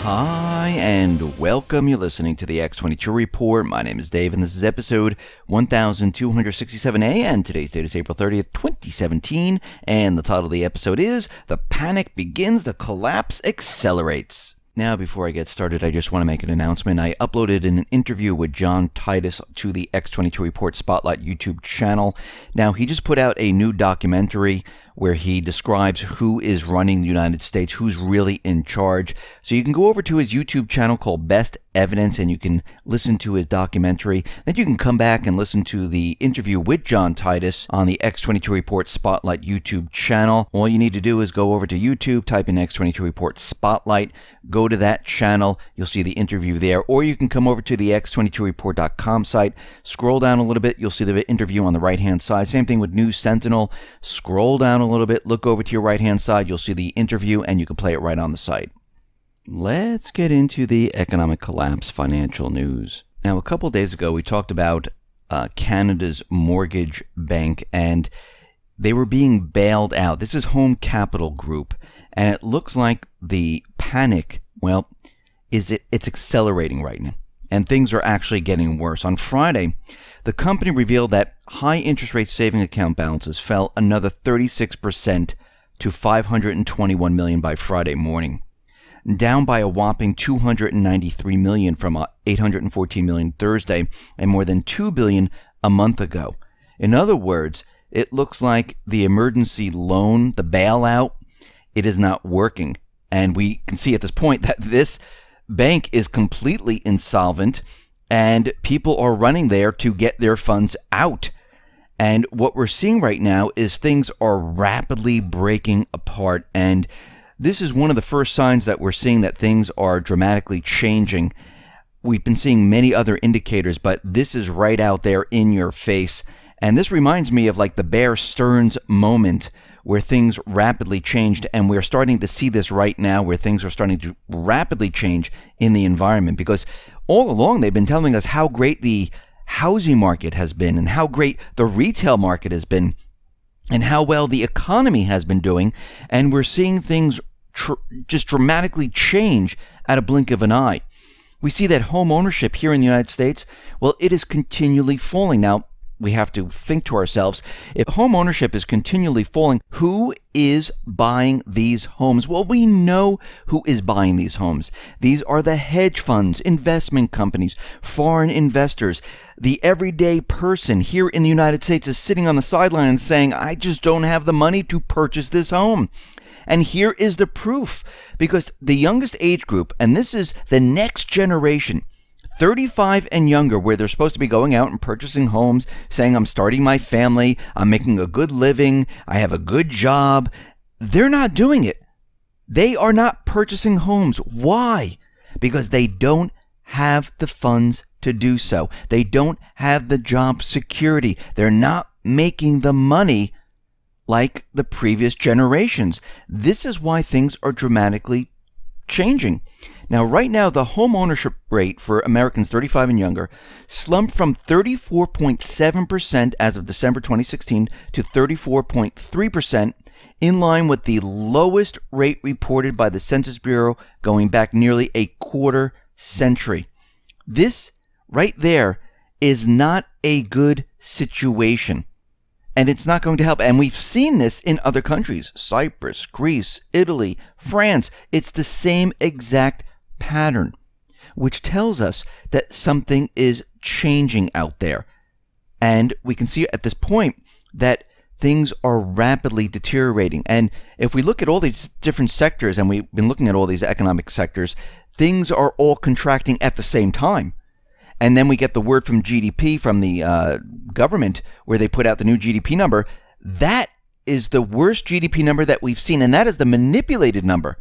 Hi, and welcome. You're listening to the X22 Report. My name is Dave, and this is episode 1267A, and today's date is April 30th, 2017, and the title of the episode is The Panic Begins, the Collapse Accelerates. Now, before I get started, I just want to make an announcement. I uploaded an interview with John Titus to the X22 Report Spotlight YouTube channel. Now, he just put out a new documentary where he describes who is running the United States, who's really in charge. So you can go over to his YouTube channel called Best Evidence, and you can listen to his documentary. Then you can come back and listen to the interview with John Titus on the X22 Report Spotlight YouTube channel. All you need to do is go over to YouTube, type in X22 Report Spotlight, go to that channel, you'll see the interview there, or you can come over to the X22Report.com site, scroll down a little bit, you'll see the interview on the right-hand side. Same thing with News Sentinel. Scroll down a little bit, look over to your right-hand side, you'll see the interview, and you can play it right on the site. Let's get into the economic collapse financial news. Now, a couple days ago, we talked about Canada's mortgage bank, and they were being bailed out. This is Home Capital Group, and it looks like the panic, well, it's accelerating right now, and things are actually getting worse. On Friday, the company revealed that high interest rate saving account balances fell another 36% to $521 million by Friday morning, down by a whopping $293 million from $814 million Thursday, and more than $2 billion a month ago. In other words, it looks like the emergency loan, the bailout, it is not working. And we can see at this point that this bank is completely insolvent, and people are running there to get their funds out. And what we're seeing right now is things are rapidly breaking apart. And this is one of the first signs that we're seeing that things are dramatically changing. We've been seeing many other indicators, but this is right out there in your face. And this reminds me of like the Bear Stearns moment where things rapidly changed, and we're starting to see this right now where things are starting to rapidly change in the environment, because all along they've been telling us how great the housing market has been and how great the retail market has been and how well the economy has been doing, and we're seeing things just dramatically change at a blink of an eye. We see that home ownership here in the United States, well, it is continually falling. Now, we have to think to ourselves, if home ownership is continually falling, who is buying these homes? Well, we know who is buying these homes. These are the hedge funds, investment companies, foreign investors. The everyday person here in the United States is sitting on the sidelines saying, I just don't have the money to purchase this home. And here is the proof, because the youngest age group, and this is the next generation, 35 and younger, where they're supposed to be going out and purchasing homes, saying, I'm starting my family, I'm making a good living, I have a good job. They're not doing it. They are not purchasing homes. Why? Because they don't have the funds to do so. They don't have the job security. They're not making the money like the previous generations. This is why things are dramatically changing. Now, right now, the home ownership rate for Americans 35 and younger slumped from 34.7% as of December 2016 to 34.3%, in line with the lowest rate reported by the Census Bureau going back nearly a quarter century. This right there is not a good situation, and it's not going to help. And we've seen this in other countries, Cyprus, Greece, Italy, France. It's the same exact pattern, which tells us that something is changing out there. And we can see at this point that things are rapidly deteriorating. And if we look at all these different sectors, and we've been looking at all these economic sectors, things are all contracting at the same time. And then we get the word from GDP from the government, where they put out the new GDP number. That is the worst GDP number that we've seen, and that is the manipulated number.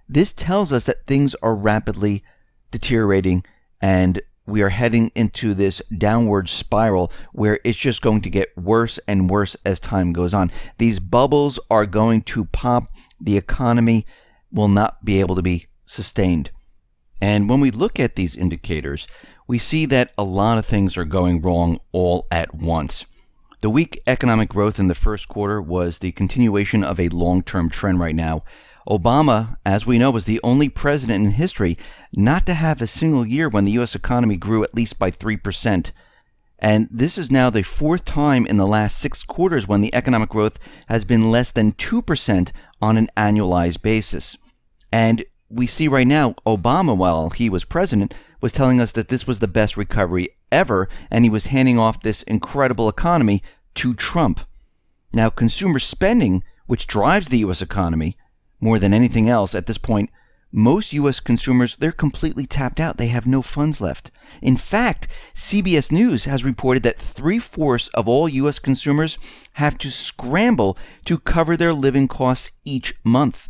This tells us that things are rapidly deteriorating, and we are heading into this downward spiral where it's just going to get worse and worse as time goes on. These bubbles are going to pop. The economy will not be able to be sustained. And when we look at these indicators, we see that a lot of things are going wrong all at once. The weak economic growth in the first quarter was the continuation of a long-term trend right now. Obama, as we know, was the only president in history not to have a single year when the U.S. economy grew at least by 3%. And this is now the fourth time in the last 6 quarters when the economic growth has been less than 2% on an annualized basis. And we see right now, Obama, while he was president, was telling us that this was the best recovery ever, and he was handing off this incredible economy to Trump. Now, consumer spending, which drives the U.S. economy more than anything else at this point, most U.S. consumers, they're completely tapped out. They have no funds left. In fact, CBS News has reported that 3/4 of all U.S. consumers have to scramble to cover their living costs each month.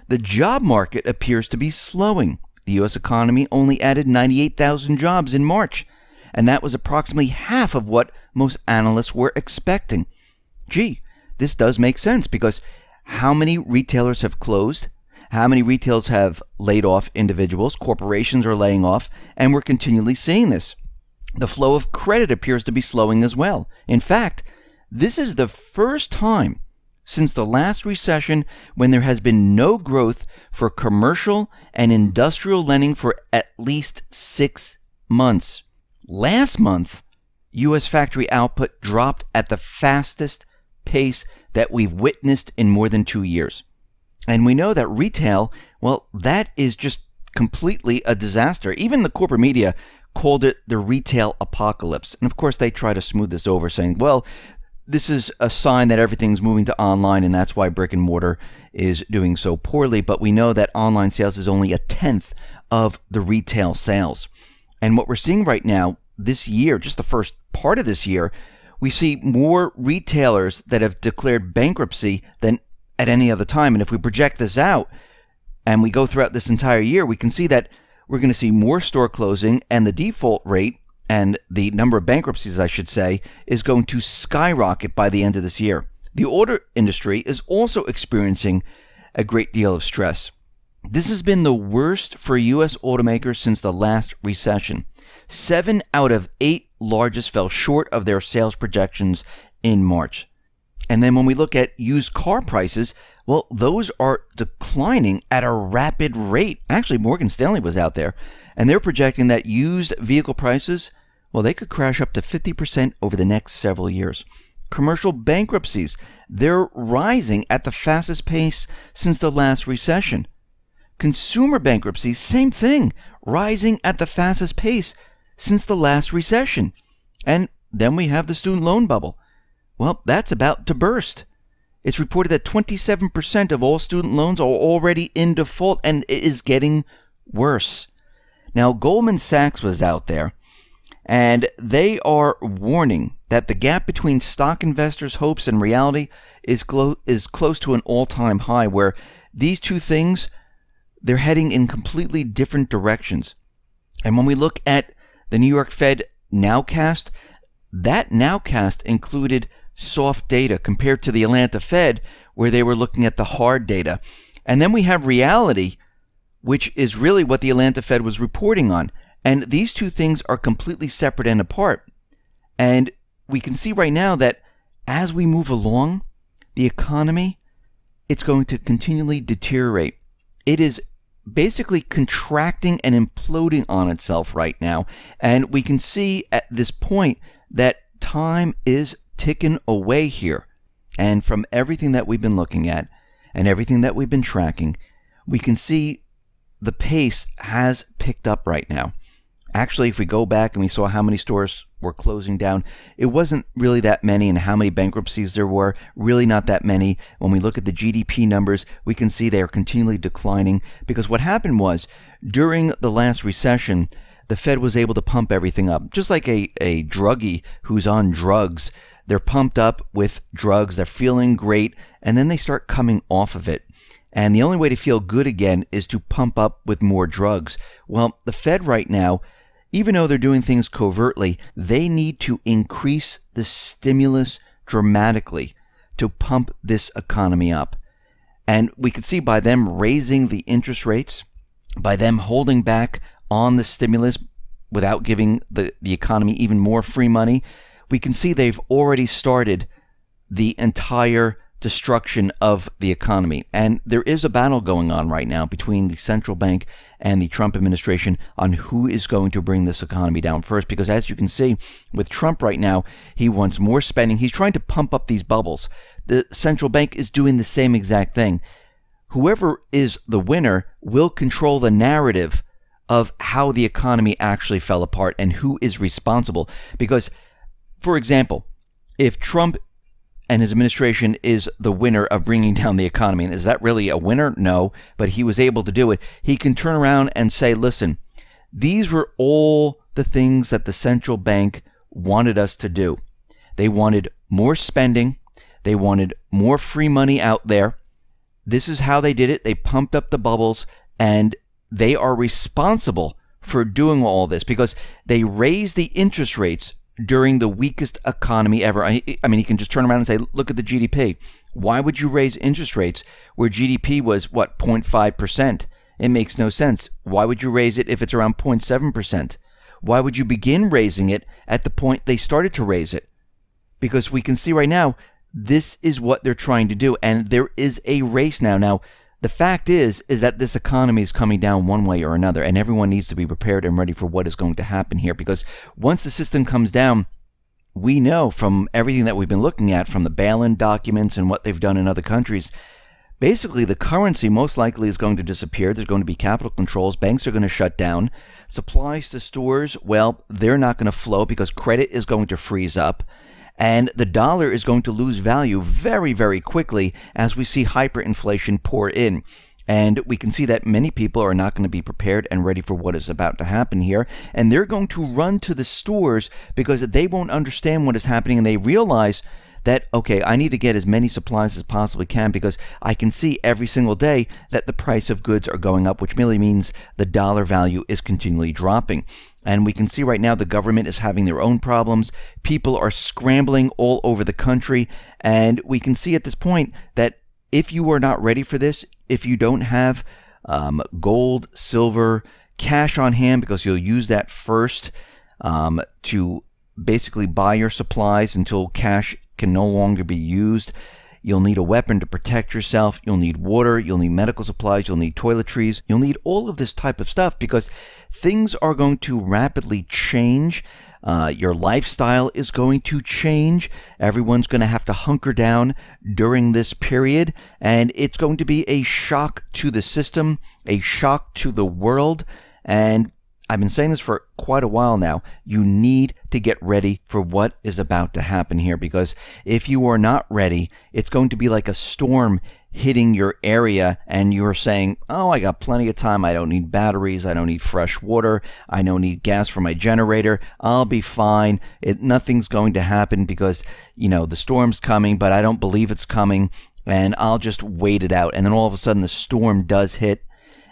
The job market appears to be slowing. The U.S. economy only added 98,000 jobs in March, and that was approximately half of what most analysts were expecting. Gee, this does make sense, because how many retailers have closed? How many retailers have laid off individuals? Corporations are laying off, and we're continually seeing this. The flow of credit appears to be slowing as well. In fact, this is the first time since the last recession when there has been no growth for commercial and industrial lending for at least 6 months. Last month, U.S. factory output dropped at the fastest pace that we've witnessed in more than 2 years. And we know that retail, well, that is just completely a disaster. Even the corporate media called it the retail apocalypse. And of course, they try to smooth this over, saying, well, this is a sign that everything's moving to online, and that's why brick and mortar is doing so poorly. But we know that online sales is only 1/10 of the retail sales. And what we're seeing right now, this year, just the first part of this year, we see more retailers that have declared bankruptcy than at any other time. And if we project this out and we go throughout this entire year, we can see that we're going to see more store closing, and the default rate and the number of bankruptcies, I should say, is going to skyrocket by the end of this year. The auto industry is also experiencing a great deal of stress. This has been the worst for U.S. automakers since the last recession. 7 out of 8 largest fell short of their sales projections in March. And then when we look at used car prices, well, those are declining at a rapid rate. Actually, Morgan Stanley was out there, and they're projecting that used vehicle prices, well, they could crash up to 50% over the next several years. Commercial bankruptcies, they're rising at the fastest pace since the last recession. Consumer bankruptcies, same thing, rising at the fastest pace since the last recession. And then we have the student loan bubble. Well, that's about to burst. It's reported that 27% of all student loans are already in default, and it is getting worse. Now, Goldman Sachs was out there, and they are warning that the gap between stock investors' hopes and reality is close to an all-time high, where these two things, they're heading in completely different directions. And when we look at the New York Fed nowcast, that nowcast included soft data compared to the Atlanta Fed, where they were looking at the hard data. And then we have reality, which is really what the Atlanta Fed was reporting on. And these two things are completely separate and apart. And we can see right now that as we move along, the economy, it's going to continually deteriorate. It is basically contracting and imploding on itself right now. And we can see at this point that time is ticking away here. And from everything that we've been looking at and everything that we've been tracking, we can see the pace has picked up right now. Actually, if we go back and we saw how many stores were closing down, it wasn't really that many, and how many bankruptcies there were, really not that many. When we look at the GDP numbers, we can see they are continually declining, because what happened was, during the last recession, the Fed was able to pump everything up. Just like a druggie who's on drugs, they're pumped up with drugs, they're feeling great, and then they start coming off of it. And the only way to feel good again is to pump up with more drugs. Well, the Fed right now, even though they're doing things covertly, they need to increase the stimulus dramatically to pump this economy up. And we could see by them raising the interest rates, by them holding back on the stimulus without giving the economy even more free money, we can see they've already started the entire destruction of the economy. And there is a battle going on right now between the central bank and the Trump administration on who is going to bring this economy down first. Because as you can see with Trump right now, he wants more spending. He's trying to pump up these bubbles. The central bank is doing the same exact thing. Whoever is the winner will control the narrative of how the economy actually fell apart and who is responsible. Because, for example, if Trump and his administration is the winner of bringing down the economy, and is that really a winner? No, but he was able to do it. He can turn around and say, listen, these were all the things that the central bank wanted us to do. They wanted more spending. They wanted more free money out there. This is how they did it. They pumped up the bubbles, and they are responsible for doing all this because they raised the interest rates during the weakest economy ever. I mean, you can just turn around and say, look at the GDP. Why would you raise interest rates where GDP was, 0.5%? It makes no sense. Why would you raise it if it's around 0.7%? Why would you begin raising it at the point they started to raise it? Because we can see right now, this is what they're trying to do. And there is a race now. Now, the fact is that this economy is coming down one way or another, and everyone needs to be prepared and ready for what is going to happen here. Because once the system comes down, we know from everything that we've been looking at, from the bail-in documents and what they've done in other countries, basically the currency most likely is going to disappear. There's going to be capital controls. Banks are going to shut down. Supplies to stores, well, they're not going to flow because credit is going to freeze up. And the dollar is going to lose value very, very quickly as we see hyperinflation pour in. And we can see that many people are not going to be prepared and ready for what is about to happen here. And they're going to run to the stores because they won't understand what is happening. And they realize that, okay, I need to get as many supplies as possibly can because I can see every single day that the price of goods are going up, which merely means the dollar value is continually dropping. And we can see right now the government is having their own problems. People are scrambling all over the country. And we can see at this point that if you are not ready for this, if you don't have gold, silver, cash on hand, because you'll use that first to basically buy your supplies until cash can no longer be used. You'll need a weapon to protect yourself. You'll need water. You'll need medical supplies. You'll need toiletries. You'll need all of this type of stuff because things are going to rapidly change. Your lifestyle is going to change. Everyone's going to have to hunker down during this period. And it's going to be a shock to the system, a shock to the world. And I've been saying this for quite a while now. You need to get ready for what is about to happen here because if you are not ready, it's going to be like a storm hitting your area and you're saying, oh, I got plenty of time. I don't need batteries. I don't need fresh water. I don't need gas for my generator. I'll be fine. Nothing's going to happen because, the storm's coming, but I don't believe it's coming and I'll just wait it out. And then all of a sudden the storm does hit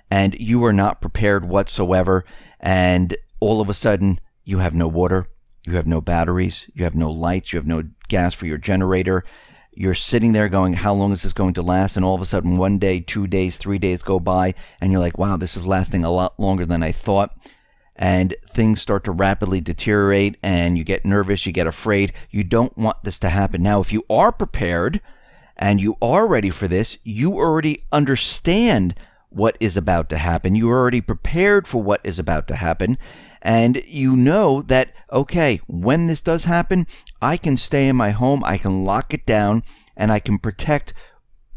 and you are not prepared whatsoever. And all of a sudden, you have no water, you have no batteries, you have no lights, you have no gas for your generator. You're sitting there going, how long is this going to last? And all of a sudden, 1 day, 2 days, 3 days go by, and you're like, wow, this is lasting a lot longer than I thought. And things start to rapidly deteriorate, and you get nervous, you get afraid. You don't want this to happen. Now, if you are prepared, and you are ready for this, you already understand what is about to happen. You're already prepared for what is about to happen. And you know that, okay, when this does happen, I can stay in my home, I can lock it down, and I can protect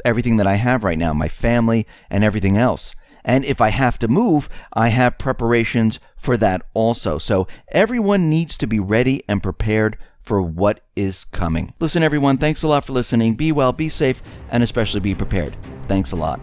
everything that I have right now, my family and everything else. And if I have to move, I have preparations for that also. So everyone needs to be ready and prepared for what is coming. Listen, everyone, thanks a lot for listening. Be well, be safe, and especially be prepared. Thanks a lot.